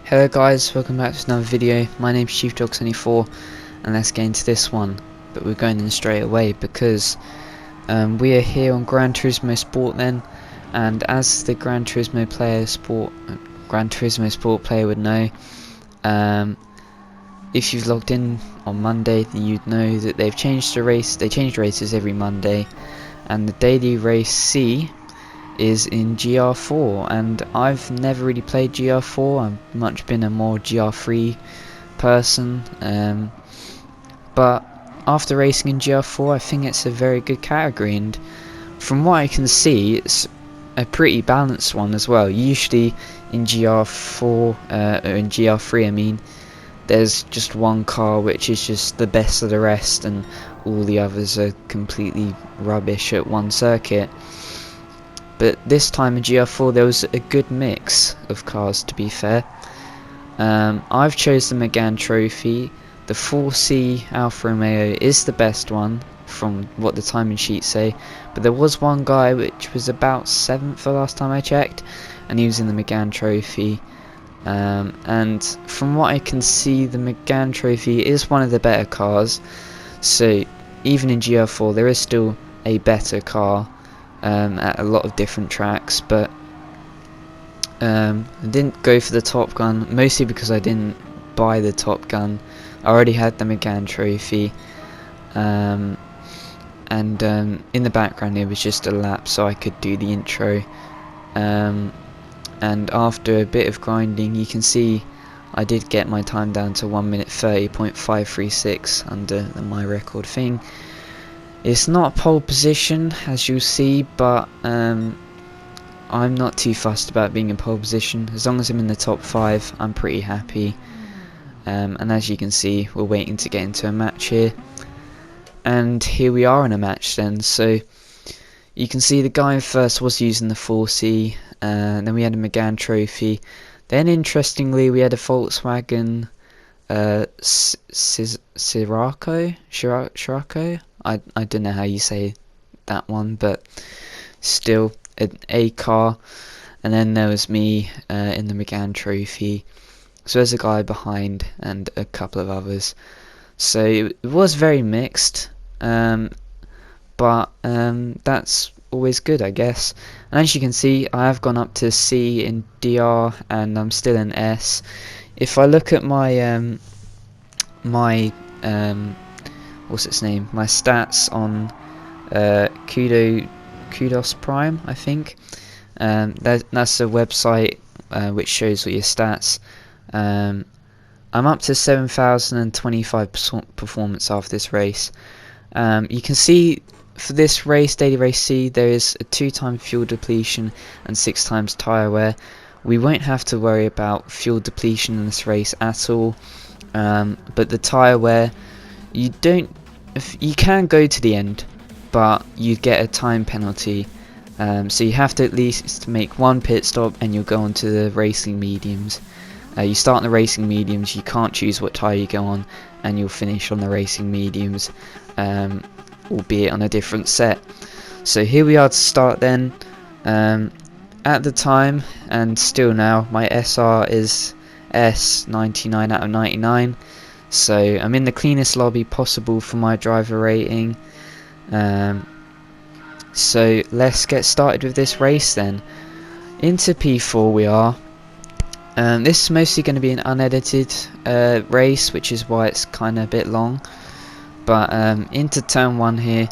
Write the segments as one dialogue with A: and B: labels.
A: Hello guys, welcome back to another video. My name's ChiefDog74 and let's get into this one. But we're going in straight away because we are here on Gran Turismo Sport then, and as the Gran Turismo Sport player would know, if you've logged in on Monday then you'd know that they've changed the race. They change races every Monday, and the daily race C is in Gr4, and I've never really played Gr4. I've much been a more Gr3 person, but after racing in Gr4 I think it's a very good category, and from what I can see it's a pretty balanced one as well. Usually in Gr4 or in Gr3 I mean, there's just one car which is just the best of the rest and all the others are completely rubbish at one circuit. But this time in Gr4 there was a good mix of cars, to be fair. I've chosen the Megane Trophy. The 4C Alfa Romeo is the best one from what the timing sheets say, but there was one guy which was about 7th the last time I checked, and he was in the Megane Trophy. And from what I can see, the Megane Trophy is one of the better cars, so even in Gr4 there is still a better car at a lot of different tracks. But I didn't go for the Top Gun, mostly because I didn't buy the Top Gun. I already had the Megane Trophy, and in the background it was just a lap so I could do the intro, and after a bit of grinding you can see I did get my time down to 1 minute 30.536 under my record thing. It's not pole position as you'll see, but I'm not too fussed about being in pole position. As long as I'm in the top 5 I'm pretty happy, and as you can see we're waiting to get into a match here, and here we are in a match then. So you can see the guy in first was using the 4C, and then we had a Megane Trophy. Then interestingly we had a Volkswagen Scirocco. I don't know how you say that one, but still an A car. And then there was me in the Megane Trophy. So there's a guy behind and a couple of others. So it was very mixed, but that's always good, I guess. And as you can see I have gone up to C in DR and I'm still in S. If I look at my what's its name, my stats on Kudos Prime, I think, that's a website which shows all your stats. I'm up to 7,025 performance after this race. You can see for this race, daily race C, there is a 2x fuel depletion and 6x tyre wear. We won't have to worry about fuel depletion in this race at all, but the tyre wear, you can go to the end, but you get a time penalty, so you have to at least make one pit stop and you'll go on to the racing mediums. You start on the racing mediums, you can't choose what tyre you go on, and you'll finish on the racing mediums, albeit on a different set. So here we are to start then. At the time, and still now, my SR is S99 out of 99. So I'm in the cleanest lobby possible for my driver rating. So let's get started with this race then. Into P4 we are. This is mostly going to be an unedited race, which is why it's kind of a bit long. But into turn 1 here,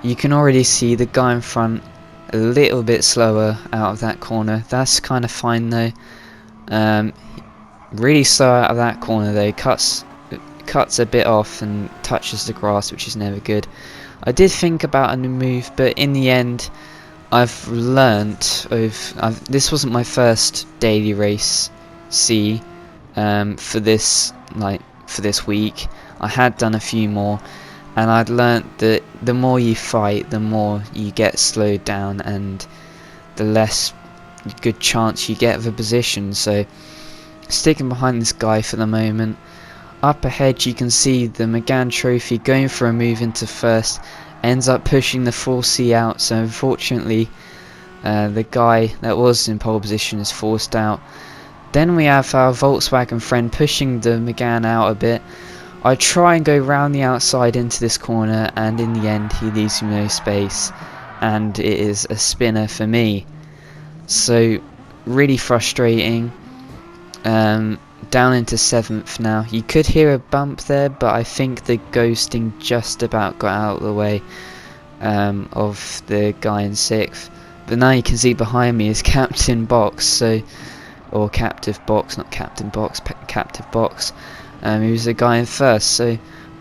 A: you can already see the guy in front a little bit slower out of that corner. That's kind of fine though. Really slow out of that corner though. Cuts a bit off and touches the grass, which is never good. I did think about a new move, but in the end I've learnt this wasn't my first daily race C for this week. I had done a few more, and I'd learnt that the more you fight, the more you get slowed down and the less good chance you get of a position. So sticking behind this guy for the moment. Up ahead you can see the Megane Trophy going for a move into first, ends up pushing the 4C out, so unfortunately the guy that was in pole position is forced out. Then we have our Volkswagen friend pushing the Megane out a bit. I try and go round the outside into this corner, and in the end he leaves me no space, and it is a spinner for me. So really frustrating. Down into 7th now. You could hear a bump there, but I think the ghosting just about got out of the way of the guy in 6th. But now you can see behind me is Captain Box, so, or Captive Box, not Captain Box, Captive Box. He was the guy in 1st, so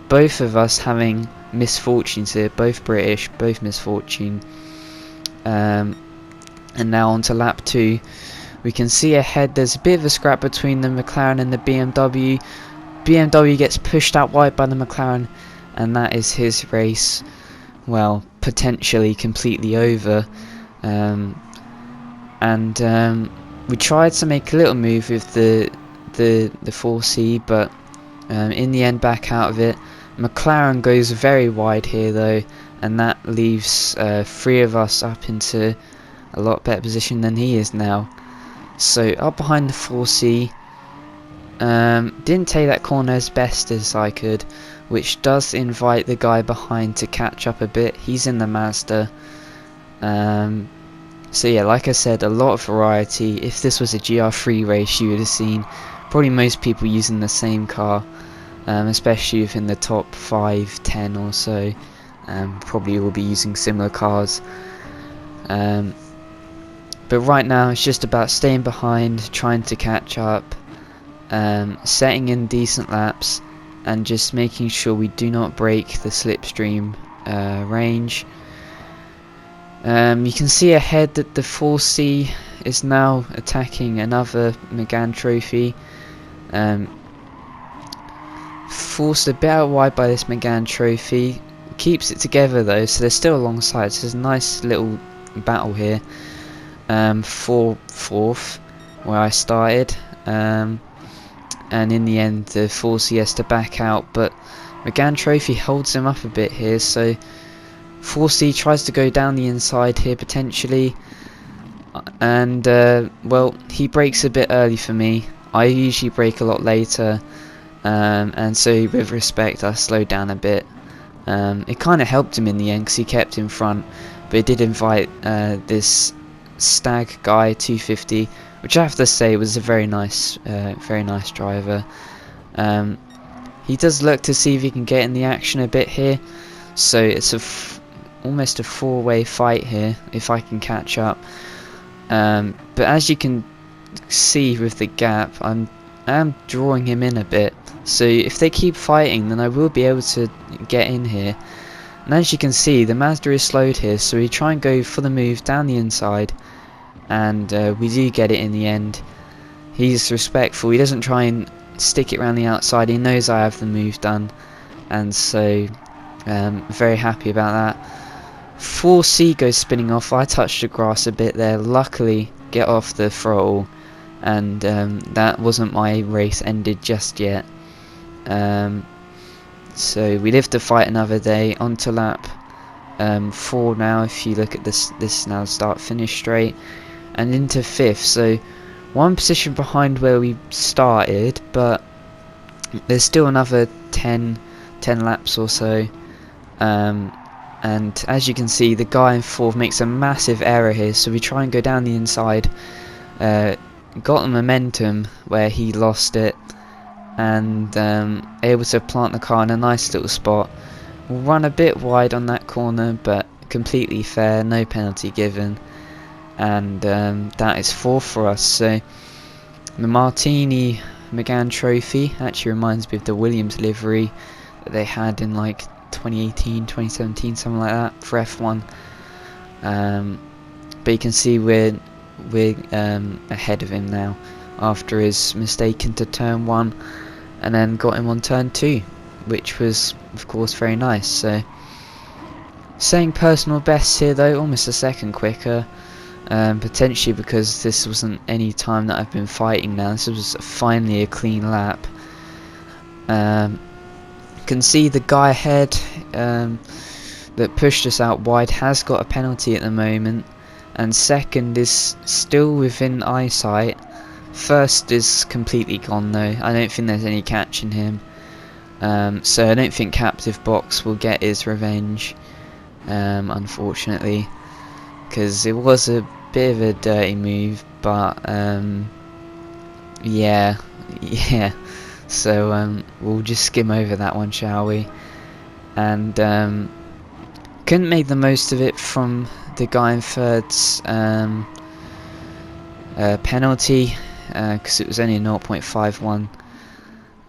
A: both of us having misfortunes here, both British, both misfortune. And now on to lap 2. We can see ahead there's a bit of a scrap between the McLaren and the BMW. BMW gets pushed out wide by the McLaren, and that is his race, well, potentially completely over. We tried to make a little move with the 4C, but in the end back out of it. McLaren goes very wide here though, and that leaves 3 of us up into a lot better position than he is now. So up behind the 4C, didn't take that corner as best as I could, which does invite the guy behind to catch up a bit. He's in the Mazda. So yeah, like I said, a lot of variety. If this was a Gr4 race, you would have seen probably most people using the same car, especially within the top 5-10 or so. Probably will be using similar cars. But right now it's just about staying behind, trying to catch up, setting in decent laps, and just making sure we do not break the slipstream range. You can see ahead that the 4C is now attacking another Megane trophy. Forced a bit out wide by this Megane trophy. Keeps it together though, so they're still alongside, so there's a nice little battle here. For 4th, where I started, and in the end the 4C has to back out, but Megane trophy holds him up a bit here, so 4C tries to go down the inside here potentially, and well, he brakes a bit early for me. I usually brake a lot later, and so with respect I slowed down a bit. It kind of helped him in the end because he kept in front, but it did invite this Stag guy 250, which I have to say was a very nice driver. He does look to see if he can get in the action a bit here, so it's almost a 4-way fight here if I can catch up. But as you can see with the gap, I'm drawing him in a bit, so if they keep fighting then I will be able to get in here. And as you can see, the Mazda is slowed here, so we try and go for the move down the inside, and we do get it in the end. He's respectful, he doesn't try and stick it around the outside, he knows I have the move done, and so very happy about that. 4C goes spinning off. I touched the grass a bit there, luckily get off the throttle, and that wasn't my race ended just yet. So we live to fight another day. On to lap 4 now. If you look at this now start finish straight, and into 5th. So 1 position behind where we started, but there's still another 10 laps or so. And as you can see, the guy in 4th makes a massive error here. So we try and go down the inside. Got the momentum where he lost it, and able to plant the car in a nice little spot. We'll run a bit wide on that corner, but completely fair, no penalty given, and that is 4th for us. So the Martini Megane trophy actually reminds me of the Williams livery that they had in like 2018, 2017, something like that for F1. But you can see we're ahead of him now after his mistake into turn 1, and then got him on turn 2, which was of course very nice. So saying personal best here though, almost a second quicker, potentially because this wasn't any time that I've been fighting now. This was finally a clean lap. Can see the guy ahead that pushed us out wide has got a penalty at the moment, and second is still within eyesight, First is completely gone though. I don't think there's any catching him. So I don't think Captive Box will get his revenge, unfortunately, because it was a bit of a dirty move, but yeah. So we'll just skim over that one, shall we? And couldn't make the most of it from the guy in third's penalty, because it was only a 0.51.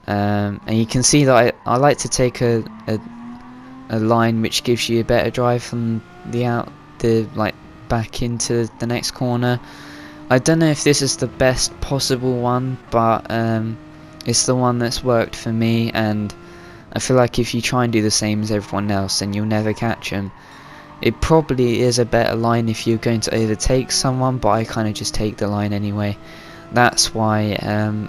A: And you can see that I like to take a line which gives you a better drive from the back into the next corner. I don't know if this is the best possible one, but it's the one that's worked for me, and I feel like if you try and do the same as everyone else, then you'll never catch them. It probably is a better line if you're going to overtake someone, but I kind of just take the line anyway. That's why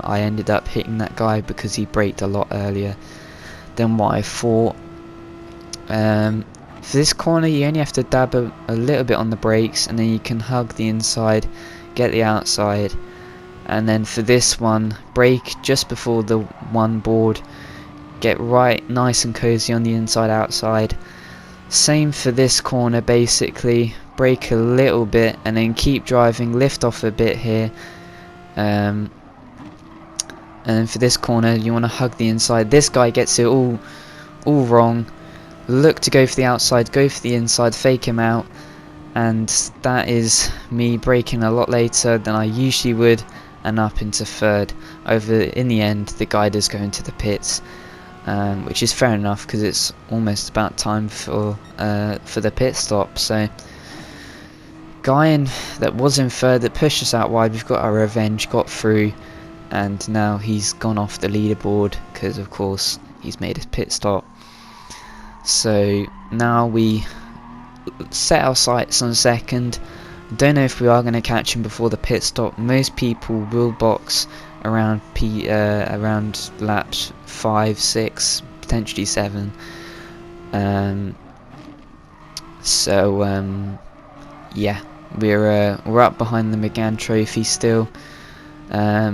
A: I ended up hitting that guy, because he braked a lot earlier than what I thought. For this corner you only have to dab a little bit on the brakes, and then you can hug the inside, get the outside, and then for this one, brake just before the one board, get right nice and cozy on the inside outside. Same for this corner basically, brake a little bit and then keep driving, lift off a bit here, and then for this corner you want to hug the inside. This guy gets it all wrong, look to go for the outside, go for the inside, fake him out, and that is me braking a lot later than I usually would, and up into third. In the end the guy does go into the pits, which is fair enough because it's almost about time for the pit stop. So guy that was in third, that pushed us out wide, we've got our revenge, got through, and now he's gone off the leaderboard because of course he's made a pit stop. So now we set our sights on second. Don't know if we are going to catch him before the pit stop. Most people will box around around laps 5, 6, potentially 7. Yeah, we're up behind the Gran trophy still.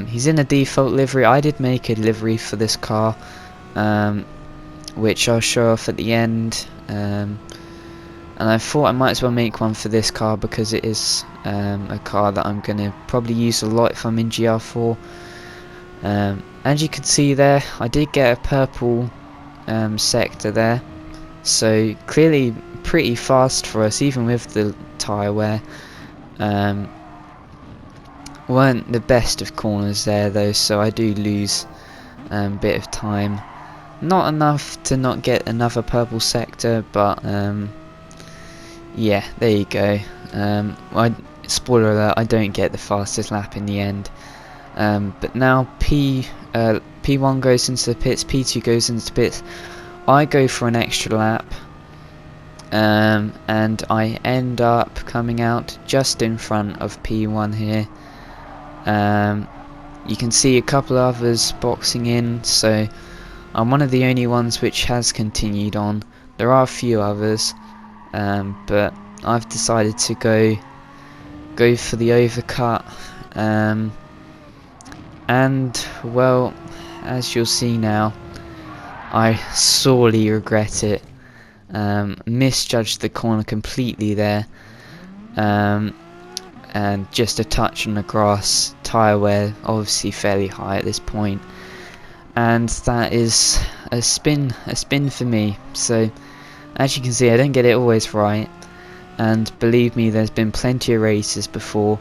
A: He's in a default livery. I did make a livery for this car, which I'll show off at the end. And I thought I might as well make one for this car because it is a car that I'm going to probably use a lot if I'm in Gr4. As you can see there, I did get a purple sector there, so clearly pretty fast for us even with the tyre wear. Weren't the best of corners there though, so I do lose a bit of time. Not enough to not get another purple sector, but yeah, there you go. Spoiler alert, I don't get the fastest lap in the end. But now P1 goes into the pits, P2 goes into the pits. I go for an extra lap, and I end up coming out just in front of P1 here. You can see a couple of others boxing in, so I'm one of the only ones which has continued on. There are a few others, but I've decided to go for the overcut, and well, as you'll see now, I sorely regret it. Misjudged the corner completely there, and just a touch on the grass. Tyre wear obviously fairly high at this point, and that is a spin for me. So as you can see, I don't get it always right, and believe me, there's been plenty of races before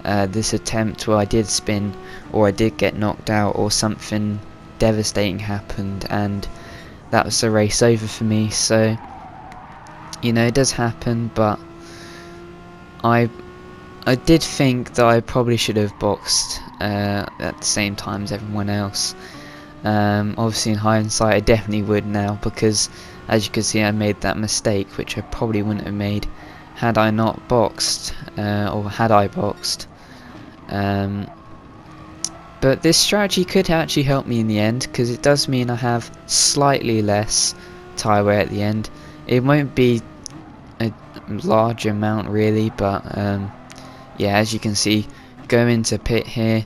A: this attempt where I did spin, or I did get knocked out, or something devastating happened, and that was the race over for me. So you know, it does happen, but I did think that I probably should have boxed at the same time as everyone else. Obviously in hindsight I definitely would now, because as you can see I made that mistake which I probably wouldn't have made had I not boxed, or had I boxed. But this strategy could actually help me in the end, because it does mean I have slightly less tyre wear at the end. It won't be a large amount really, but yeah, as you can see, go into pit here.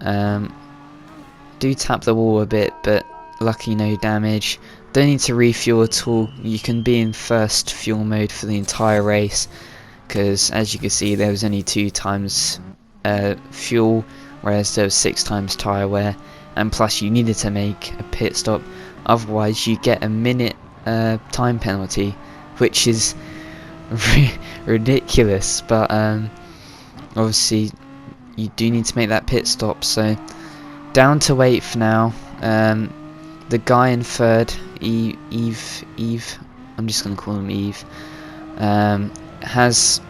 A: Do tap the wall a bit, but lucky no damage. Don't need to refuel at all. You can be in first fuel mode for the entire race, because as you can see there was only 2 times fuel, whereas there was 6 times tyre wear, and plus you needed to make a pit stop, otherwise you get a minute time penalty, which is ridiculous. But obviously you do need to make that pit stop. So down to 8th now. The guy in 3rd, Eve, I'm just gonna call him Eve, has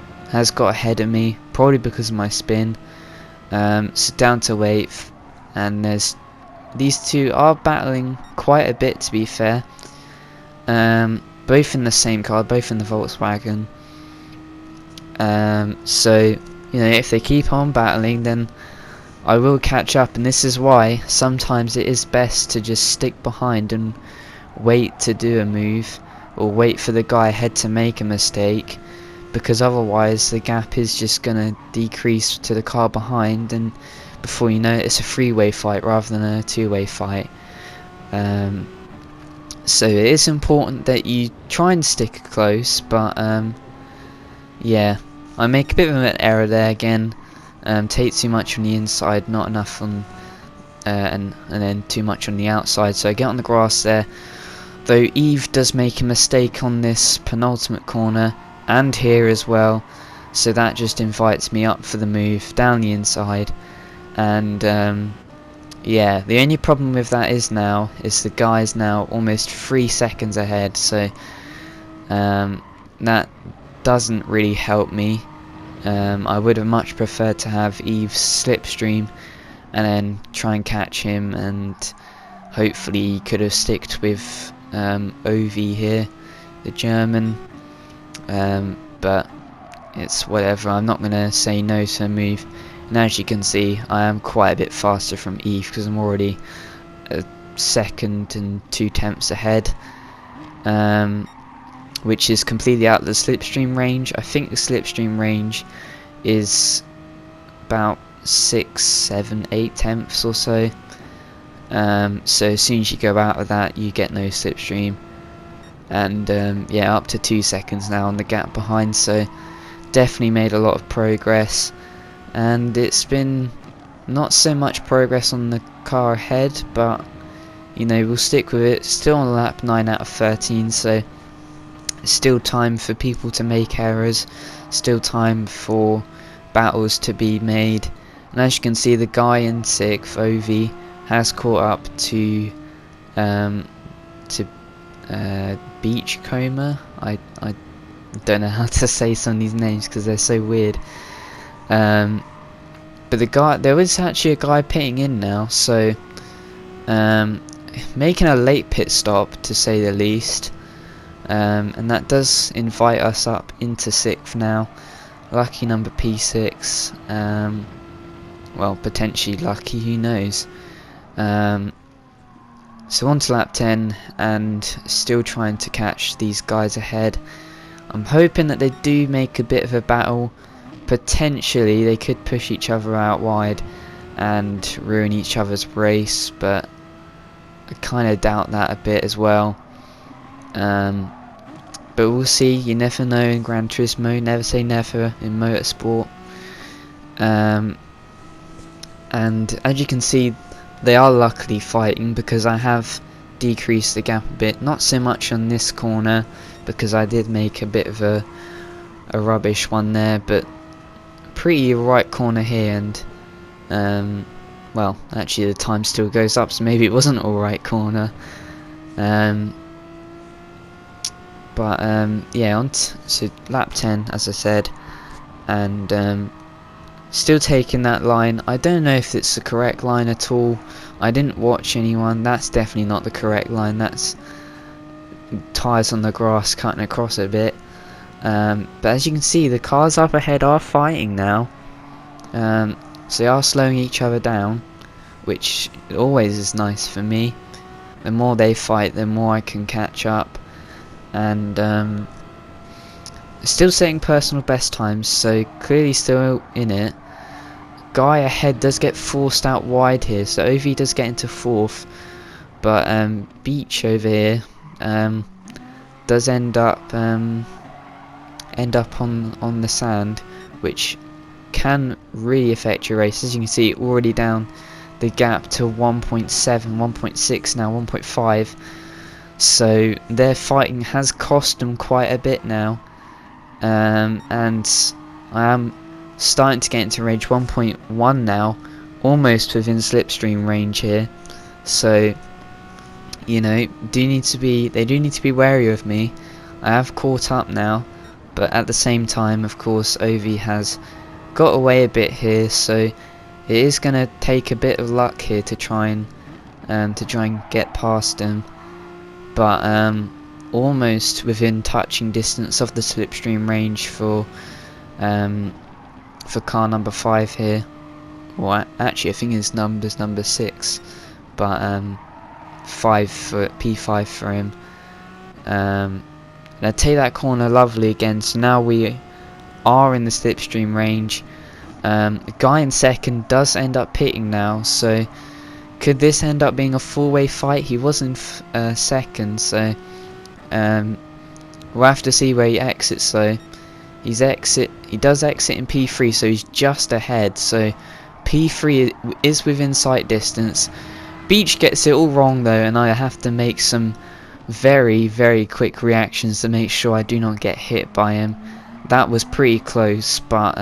A: got ahead of me, probably because of my spin. So down to 8th, and there's these two are battling quite a bit, to be fair. Both in the same car, both in the Volkswagen. So you know, if they keep on battling, then I will catch up, and this is why sometimes it is best to just stick behind and wait to do a move, or wait for the guy ahead to make a mistake, because otherwise the gap is just gonna decrease to the car behind, and before you know it, it's a 3-way fight rather than a 2-way fight. So it is important that you try and stick close, but yeah, I make a bit of an error there again. Take too much on the inside, not enough on and then too much on the outside, so I get on the grass there. Though Eve does make a mistake on this penultimate corner and here as well, so that just invites me up for the move down the inside. And yeah, the only problem with that is the guy's now almost 3 seconds ahead, so that doesn't really help me. I would have much preferred to have Eve's slipstream and then try and catch him, and hopefully he could have sticked with OV here, the German, but it's whatever. I'm not going to say no to a move, and as you can see I am quite a bit faster from Eve because I'm already a second and 2 tenths ahead, which is completely out of the slipstream range. I think the slipstream range is about 6, 7, 8 tenths or so. So as soon as you go out of that, you get no slipstream. And yeah, up to 2 seconds now on the gap behind, so definitely made a lot of progress. And it's been not so much progress on the car ahead, but you know, we'll stick with it. Still on lap 9 out of 13, so still time for people to make errors, still time for battles to be made. And as you can see, the guy in 6th, OV, has caught up to Beachcomber. I don't know how to say some of these names because they're so weird. But the guy, there was actually a guy pitting in now, so making a late pit stop to say the least. And that does invite us up into 6th now. Lucky number P6. Well, potentially lucky, who knows. So on to lap 10, and still trying to catch these guys ahead. I'm hoping that they do make a bit of a battle. Potentially they could push each other out wide and ruin each other's race, but I kind of doubt that a bit as well. But we'll see. You never know in Gran Turismo, never say never in motorsport. And as you can see, they are luckily fighting because I have decreased the gap a bit. Not so much on this corner because I did make a bit of a rubbish one there, but pretty right corner here. And well, actually the time still goes up, so maybe it wasn't all right corner. But yeah, so lap 10 as I said, and still taking that line. I don't know if it's the correct line at all. I didn't watch anyone. That's definitely not the correct line. That's tyres on the grass cutting across a bit. But as you can see, the cars up ahead are fighting now. So they are slowing each other down, which always is nice for me. The more they fight, the more I can catch up. And still setting personal best times, so clearly still in it. guy ahead does get forced out wide here, so OV does get into 4th, but Beach over here does end up on the sand, which can really affect your race. As you can see, already down the gap to 1.7, 1.6 now, 1.5. So their fighting has cost them quite a bit now, and I am starting to get into range 1.1 now, almost within slipstream range here. So you know, they do need to be wary of me. I have caught up now, but at the same time, of course, Ovi has got away a bit here, so it is going to take a bit of luck here to try and get past him. But almost within touching distance of the slipstream range for car number 5 here. Well, actually, I think his number's number 6, but 5 for P5 for him. And I take that corner lovely again. So now we are in the slipstream range. The guy in second does end up pitting now, so could this end up being a four-way fight? He was in second, so we'll have to see where he exits. So he does exit in P3, so he's just ahead. So P3 is within sight distance. Beach gets it all wrong though, and I have to make some very, very quick reactions to make sure I do not get hit by him. That was pretty close, but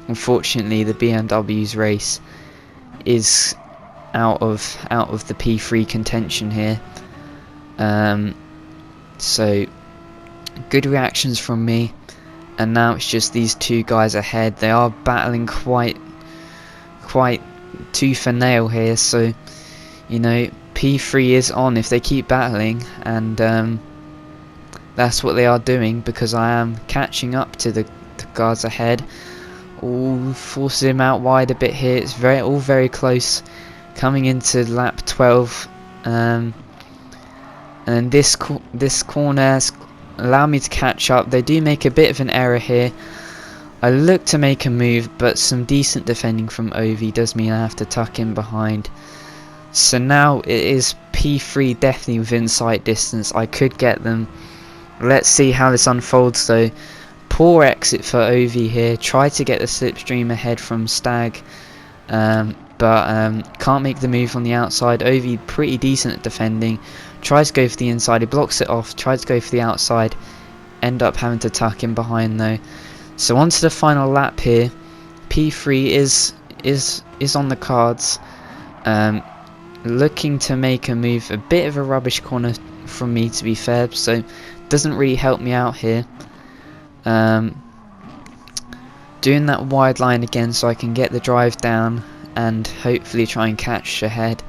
A: unfortunately the BMW's race is out of the P3 contention here. So good reactions from me, and now it's just these two guys ahead. They are battling quite tooth and nail here, so you know, P3 is on if they keep battling, and that's what they are doing, because I am catching up to the guards ahead. All forces him out wide a bit here. It's all very close coming into lap 12, and this corner has allowed me to catch up. They do make a bit of an error here. I look to make a move, but some decent defending from Ovi does mean I have to tuck in behind. So now it is P3 definitely within sight distance. I could get them. Let's see how this unfolds though. Poor exit for Ovi here. Try to get the slipstream ahead from Stag, but can't make the move on the outside. Ovi pretty decent at defending. Tries to go for the inside. He blocks it off. Tries to go for the outside. End up having to tuck in behind though. So on to the final lap here. P3 is on the cards. Looking to make a move. A bit of a rubbish corner from me, to be fair, so doesn't really help me out here. Doing that wide line again so I can get the drive down and hopefully try and catch ahead.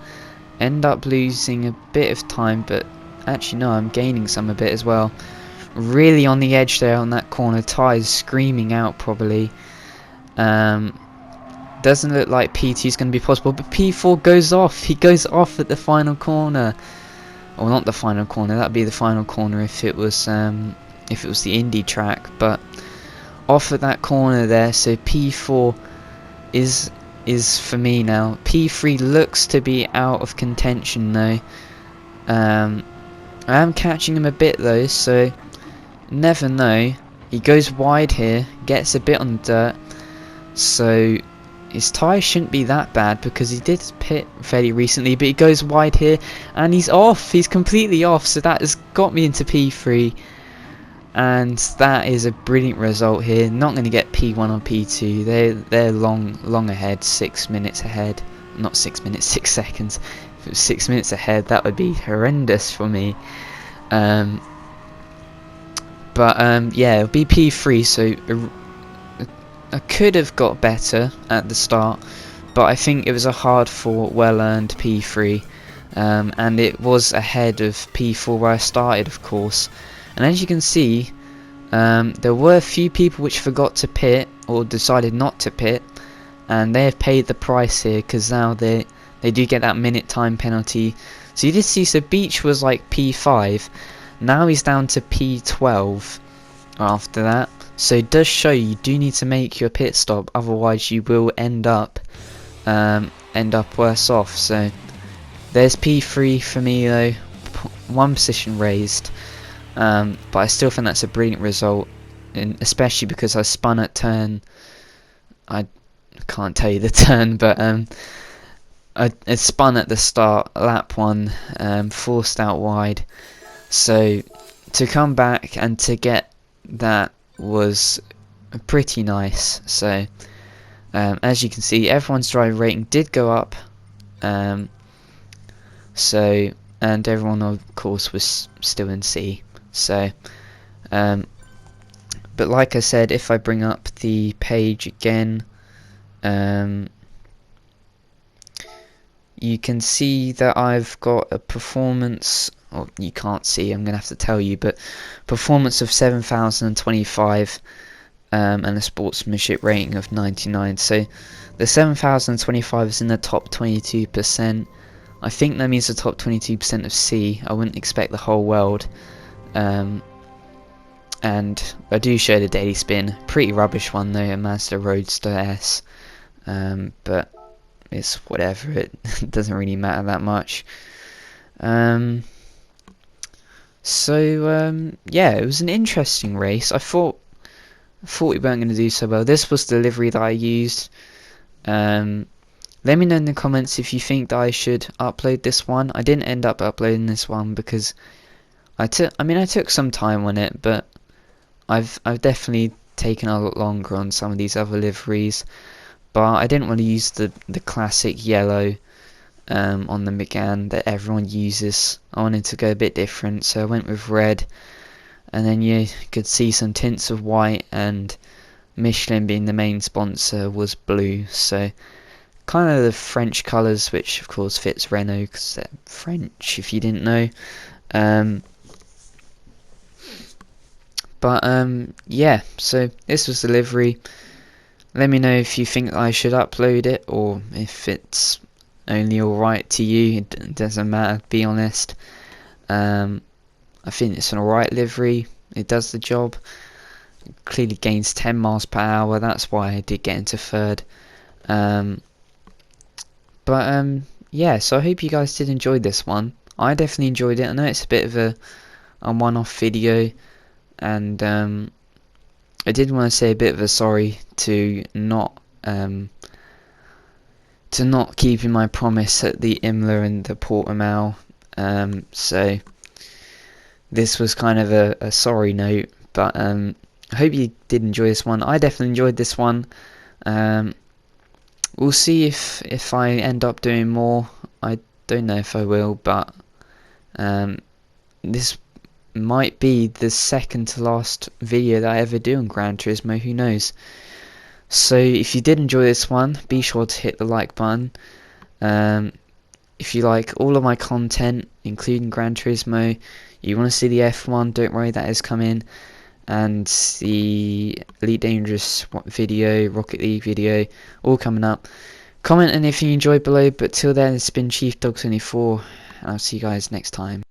A: End up losing a bit of time, but actually no, I'm gaining some a bit as well. Really on the edge there on that corner. Tyre's screaming out probably. Doesn't look like P2 is going to be possible, but P4 goes off. He goes off at the final corner. Well, not the final corner. That'd be the final corner if it was the Indy track. But off at that corner there. So P4 is for me now. P3 looks to be out of contention though. I am catching him a bit though, so never know. He goes wide here, gets a bit on the dirt. So his tyre shouldn't be that bad because he did pit fairly recently, but he goes wide here and he's off. He's completely off, so that has got me into P3, and that is a brilliant result here. Not going to get P1 or P2. They're long ahead, 6 minutes ahead. Not 6 minutes, 6 seconds. If it was 6 minutes ahead, that would be horrendous for me. Yeah, it'll be P3, so I could have got better at the start, but I think it was a hard-fought, well-earned P3, and it was ahead of P4 where I started, of course. And as you can see, there were a few people which forgot to pit or decided not to pit, and they have paid the price here because now they do get that minute time penalty. So you did see, so Beach was like P5, now he's down to P12 after that. So it does show you do need to make your pit stop, otherwise you will end up worse off. So there's P3 for me though, one position raised, but I still think that's a brilliant result, and especially because I spun at turn, I can't tell you the turn, but I spun at the start, lap 1, forced out wide, so to come back and to get that was pretty nice. So as you can see, everyone's driver rating did go up, so, and everyone of course was still in C. So but like I said, if I bring up the page again, you can see that I've got a performance, or you can't see, I'm going to have to tell you, but performance of 7,025 and a sportsmanship rating of 99. So the 7,025 is in the top 22%. I think that means the top 22% of C. I wouldn't expect the whole world. And I do show the daily spin. Pretty rubbish one though, a Mazda Roadster S. But it's whatever, it doesn't really matter that much. So yeah, it was an interesting race. I thought we weren't going to do so well. This was the livery that I used. Let me know in the comments if you think that I should upload this one. I didn't end up uploading this one because I took some time on it, but I've definitely taken a lot longer on some of these other liveries. But I didn't want to use the classic yellow on the Megane that everyone uses. I wanted to go a bit different, so I went with red, and then you could see some tints of white, and Michelin being the main sponsor was blue, so kind of the French colours, which of course fits Renault because they're French if you didn't know. Yeah, so this was the livery. Let me know if you think I should upload it, or if it's only alright to you. It doesn't matter, be honest. I think it's an alright livery. It does the job. It clearly gains 10 miles per hour. That's why I did get into third. Yeah, so I hope you guys did enjoy this one. I definitely enjoyed it. I know it's a bit of a one-off video, and I did want to say a bit of a sorry to not keeping my promise at the Imola and the Portimao. So this was kind of a sorry note, but I hope you did enjoy this one. I definitely enjoyed this one. We'll see if I end up doing more. I don't know if I will, but this might be the second to last video that I ever do on Gran Turismo, who knows. So if you did enjoy this one, be sure to hit the like button. If you like all of my content, including Gran Turismo, you want to see the F1, don't worry, that is coming, and the Elite Dangerous video, Rocket League video, all coming up. Comment and if you enjoyed below, but till then, it's been Chief Dog 24, and I'll see you guys next time.